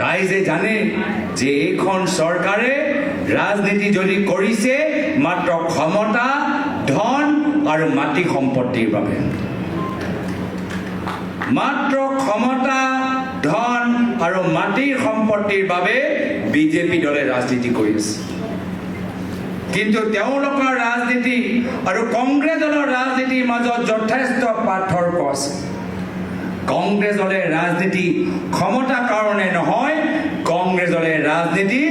ৰাইজে জানে যে এইখন চৰকাৰে ৰাজনীতি যদি কৰিছে মাত্ৰ ক্ষমতা, ধন আৰু মাটি সম্পত্তিৰ বাবে। মাত্ৰ ক্ষমতা, ধন আৰু মাটিৰ সম্পত্তিৰ বাবে বিজেপি দলে ৰাজনীতি কৰি আছে। কিন্তু তেওঁলোকৰ ৰাজনীতি আৰু কংগ্ৰেছ দলৰ ৰাজনীতিৰ মাজত যথেষ্ট পাৰ্থক্য আছে। কংগ্ৰেছ দলে ৰাজনীতি ক্ষমতাৰ কাৰণে নহয়, কংগ্ৰেছ দলে ৰাজনীতি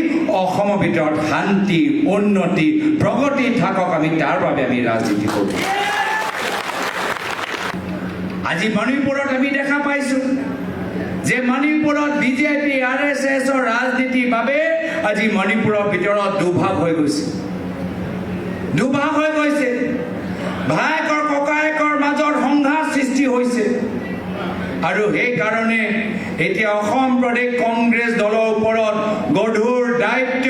অসমৰ ভিতৰত শান্তি, উন্নতি, প্ৰগতি থাকক, আমি তাৰ বাবে আমি ৰাজনীতি কৰোঁ। আজি মণিপুৰত আমি দেখা পাইছোঁ যে মণিপুৰত বিজেপি RSSৰ ৰাজনীতিৰ বাবে আজি মণিপুৰৰ ভিতৰত দুভাগ হৈ গৈছে। ভায়েকৰ ককায়েকৰ মাজত সংঘাত সৃষ্টি হৈছে। আৰু সেইকাৰণে এতিয়া অসম প্ৰদেশ কংগ্ৰেছ দলৰ ওপৰত গধুৰ দায়িত্ব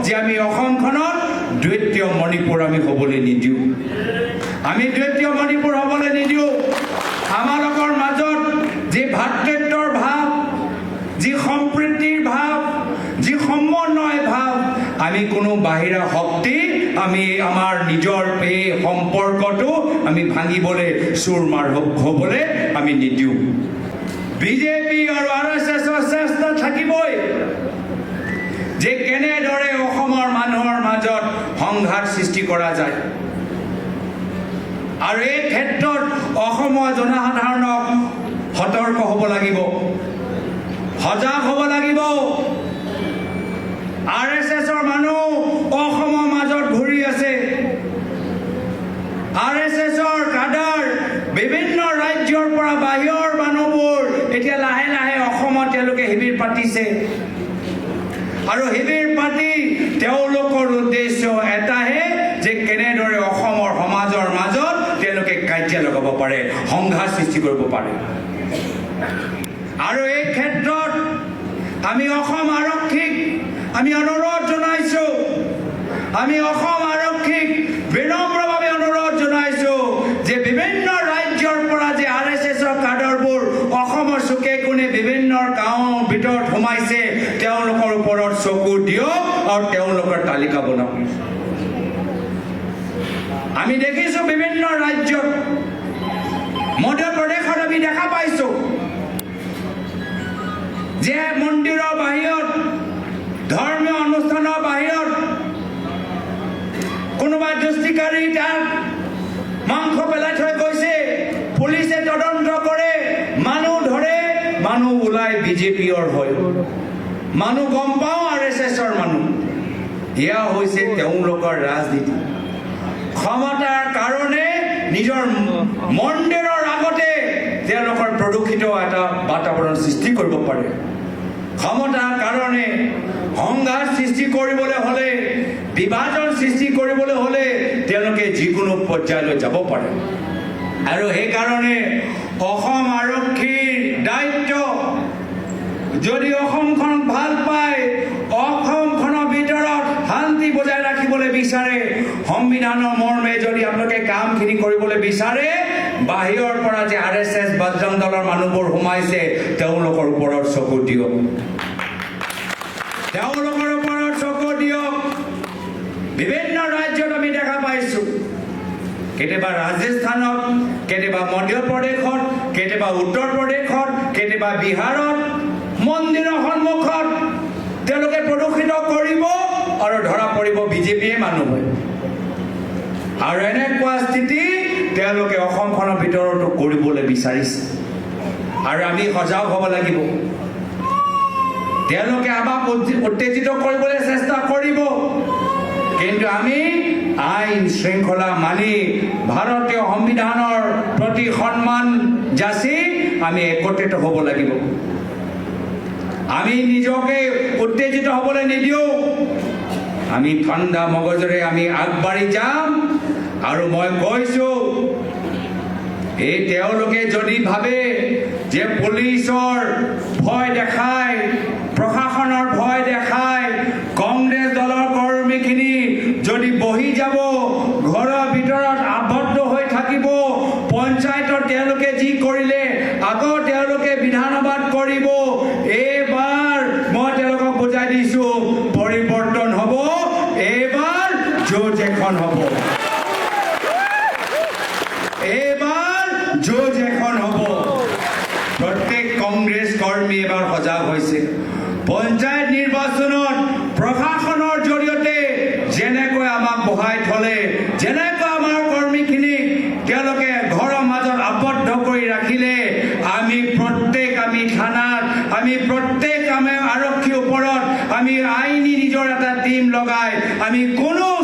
যে আমি অসমখনত দ্বিতীয় মণিপুৰ আমি হ'বলৈ নিদিওঁ। আমালোকৰ মাজত যি ভাতৃত্বৰ ভাৱ, যি সম্প্ৰীতিৰ ভাৱ, যি সমন্বয় ভাৱ, আমি কোনো বাহিৰা শক্তি আমি আমাৰ নিজৰ এই সম্পৰ্কটো আমি ভাঙিবলৈ, চুৰমাৰ হ'বলৈ আমি নিদিওঁ। বিজেপি আৰু RSSৰ চেষ্টা থাকিবই যে কেনেদৰে অসমৰ মানুহৰ মাজত সংঘাত সৃষ্টি কৰা যায়। আৰু এই ক্ষেত্ৰত অসমৰ জনসাধাৰণক সতৰ্ক হ'ব লাগিব, সজাগ হ'ব লাগিব। RSSৰ মানুহ অসমৰ মাজত ঘূৰি আছে। RSSৰ কাডাৰ বিভিন্ন ৰাজ্যৰ পৰা বাহিৰৰ মানুহবোৰ এতিয়া লাহে লাহে অসমত তেওঁলোকে শিবিৰ পাতিছে। আৰু শিবিৰ পাতি তেওঁলোকৰ উদ্দেশ্য এটাহে যে কেনেদৰে অসমৰ সমাজৰ মাজত তেওঁলোকে কাজিয়া লগাব পাৰে, সংঘাত সৃষ্টি কৰিব পাৰে। আৰু এই ক্ষেত্ৰত আমি অসম আৰক্ষীক আমি অনুৰোধ জনাইছোঁ, বিনম্ৰভাৱে অনুৰোধ জনাইছোঁ যে বিভিন্ন ৰাজ্যৰ পৰা যে RSSৰ কাডাৰবোৰ অসমৰ চুকে কোণে বিভিন্ন গাঁৱৰ ভিতৰত সোমাইছে, তেওঁলোকৰ ওপৰত চকু দিয়ক আৰু তেওঁলোকৰ তালিকা বনাওক। আমি দেখিছোঁ বিভিন্ন ৰাজ্যত, মধ্য প্ৰদেশত আমি দেখা পাইছোঁ যে মন্দিৰৰ বাহিৰত, ধৰ্মীয় অনুষ্ঠানৰ বাহিৰত কোনোবা দুষ্টিকাৰী তাত মাংস পেলাই থৈ গৈছে, পুলিচে তদন্ত কৰে, মানুহ ধৰে, মানুহ ওলাই বিজেপিৰ হয়, মানুহ গম পাওঁ RSSৰ মানুহ। এয়া হৈছে তেওঁলোকৰ ৰাজনীতি। ক্ষমতাৰ কাৰণে নিজৰ মন্দিৰৰ আগতে তেওঁলোকৰ প্ৰদূষিত এটা বাতাবৰণ সৃষ্টি কৰিব পাৰে। ক্ষমতাৰ কাৰণে সংঘাত সৃষ্টি কৰিবলৈ হ'লে, বিভাজন সৃষ্টি কৰিবলৈ হ'লে তেওঁলোকে যিকোনো পৰ্যায়লৈ যাব পাৰে। আৰু সেইকাৰণে অসম আৰক্ষীৰ দায়িত্ব, যদি অসমখন ভাল পায়, অসমখনৰ ভিতৰত শান্তি বজাই ৰাখিবলৈ বিচাৰে, সংবিধানৰ মৰ্মে যদি আপোনালোকে কামখিনি কৰিবলৈ বিচাৰে, বাহিৰৰ পৰা যে RSS বজৰং দলৰ মানুহবোৰ সোমাইছে তেওঁলোকৰ ওপৰত চকু দিয়ক, বিভিন্ন ৰাজ্যত আমি দেখা পাইছোঁ, কেতিয়াবা ৰাজস্থানত, কেতিয়াবা মধ্য প্ৰদেশত, কেতিয়াবা উত্তৰ প্ৰদেশত, কেতিয়াবা বিহাৰত মন্দিৰৰ সন্মুখত তেওঁলোকে প্ৰদূষিত কৰিব আৰু ধৰা পৰিব বিজেপিয়ে মানুহ হয়। আৰু এনেকুৱা স্থিতি তেওঁলোকে অসমখনৰ ভিতৰতো কৰিবলৈ বিচাৰিছে। আৰু আমি সজাগ হ'ব লাগিব। তেওঁলোকে আমাক উত্তেজিত কৰিবলৈ চেষ্টা কৰিব, কিন্তু আমি আইন শৃংখলা মানি ভাৰতীয় সংবিধানৰ প্ৰতি সন্মান যাচি আমি একত্ৰিত হ'ব লাগিব। আমি নিজকে উত্তেজিত হ'বলৈ নিদিওঁ, আমি ঠাণ্ডা মগজেৰে আমি আগবাঢ়ি যাম। আৰু মই কৈছোঁ, এই তেওঁলোকে যদি ভাবে যে পুলিচৰ ভয় দেখায়, প্ৰশাসনৰ ভয় দেখায়, কংগ্ৰেছ দলৰ কৰ্মীখিনি যদি বহি যাব, ঘৰৰ ভিতৰত আবদ্ধ হৈ থাকিব, পঞ্চায়তত তেওঁলোকে যি কৰিলে আকৌ তেওঁলোকে বিধানসভাত কৰিব, এইবাৰ মই ভোজ এখন হ'ব প্ৰত্যেক কংগ্ৰেছ কৰ্মী এবাৰ সজাগ হৈছে পঞ্চায়ত নিৰ্বাচনত প্ৰশাসনৰ জৰিয়তে যেনেকৈ আমাক বহাই থলে যেনেকৈ আমাৰ কৰ্মীখিনিক তেওঁলোকে ঘৰৰ মাজত আবদ্ধ কৰি ৰাখিলে আমি থানাত আমি প্ৰত্যেক আৰক্ষীৰ ওপৰত আমি আইনী নিজৰ এটা টিম লগাই আমি কোনো